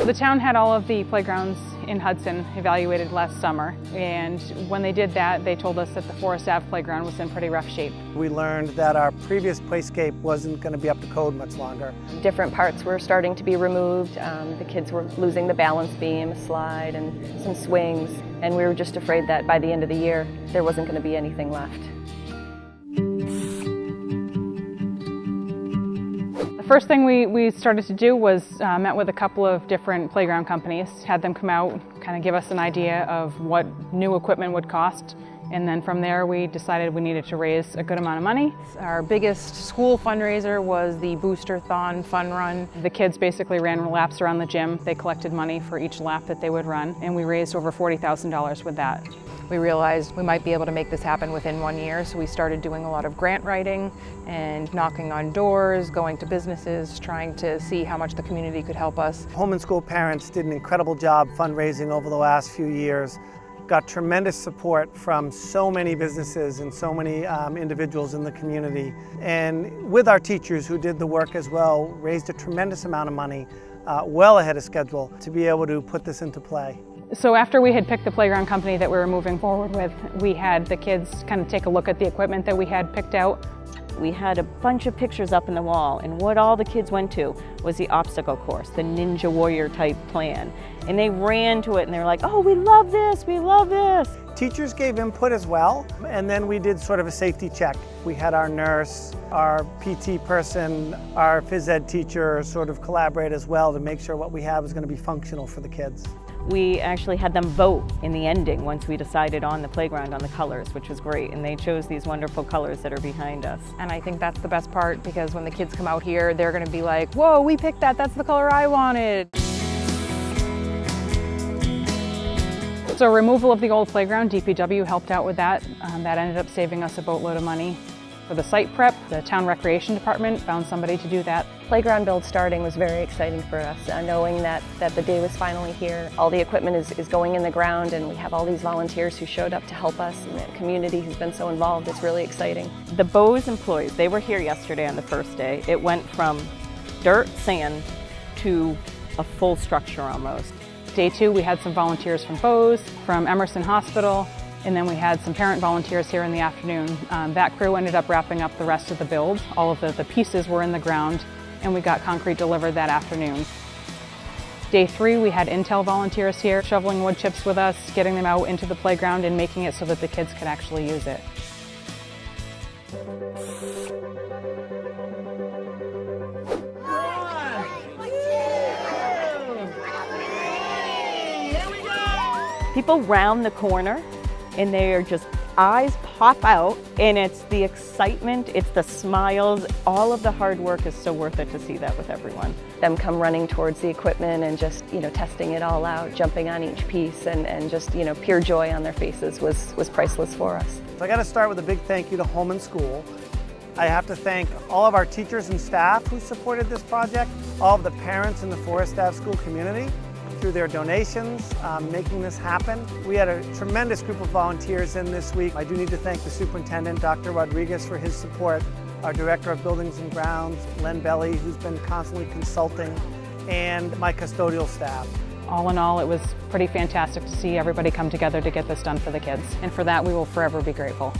The town had all of the playgrounds in Hudson evaluated last summer, and when they did that, they told us that the Forest Ave playground was in pretty rough shape. We learned that our previous playscape wasn't going to be up to code much longer. Different parts were starting to be removed. The kids were losing the balance beam, a slide, and some swings, and we were just afraid that by the end of the year, there wasn't going to be anything left. The first thing we started to do was met with a couple of different playground companies, had them come out, kind of give us an idea of what new equipment would cost, and then from there we decided we needed to raise a good amount of money. Our biggest school fundraiser was the Booster-thon fun run. The kids basically ran laps around the gym. They collected money for each lap that they would run, and we raised over $40,000 with that. We realized we might be able to make this happen within 1 year, so we started doing a lot of grant writing and knocking on doors, going to businesses, trying to see how much the community could help us. Home and school parents did an incredible job fundraising over the last few years. Got tremendous support from so many businesses and so many individuals in the community. And with our teachers who did the work as well, raised a tremendous amount of money, well ahead of schedule, to be able to put this into play. So after we had picked the playground company that we were moving forward with, we had the kids kind of take a look at the equipment that we had picked out. We had a bunch of pictures up in the wall, and what all the kids went to was the obstacle course, the Ninja Warrior type plan. And they ran to it and they were like, oh, we love this, we love this. Teachers gave input as well, and then we did sort of a safety check. We had our nurse, our PT person, our phys ed teacher sort of collaborate as well to make sure what we have is going to be functional for the kids. We actually had them vote in the ending once we decided on the playground on the colors, which was great, and they chose these wonderful colors that are behind us. And I think that's the best part, because when the kids come out here, they're going to be like, whoa, we picked that, that's the color I wanted. So removal of the old playground, DPW helped out with that. That ended up saving us a boatload of money. For the site prep, the town recreation department found somebody to do that. Playground build starting was very exciting for us, knowing that the day was finally here. All the equipment is going in the ground, and we have all these volunteers who showed up to help us, and the community who's been so involved. It's really exciting. The Bose employees, they were here yesterday on the first day. It went from dirt, sand, to a full structure almost. Day 2, we had some volunteers from Bose, from Emerson Hospital, and then we had some parent volunteers here in the afternoon. That crew ended up wrapping up the rest of the build. All of the pieces were in the ground, and we got concrete delivered that afternoon. Day 3, we had Intel volunteers here, shoveling wood chips with us, getting them out into the playground and making it so that the kids could actually use it. People round the corner, and they are just, eyes pop out, and it's the excitement, it's the smiles. All of the hard work is so worth it to see that with everyone. Them come running towards the equipment and just, testing it all out, jumping on each piece, and just, pure joy on their faces was priceless for us. So I got to start with a big thank you to Home and School. I have to thank all of our teachers and staff who supported this project, all of the parents in the Forest Ave school community, through their donations, making this happen. We had a tremendous group of volunteers in this week. I do need to thank the superintendent, Dr. Rodriguez, for his support, our director of buildings and grounds, Len Belly, who's been constantly consulting, and my custodial staff. All in all, it was pretty fantastic to see everybody come together to get this done for the kids, and for that we will forever be grateful.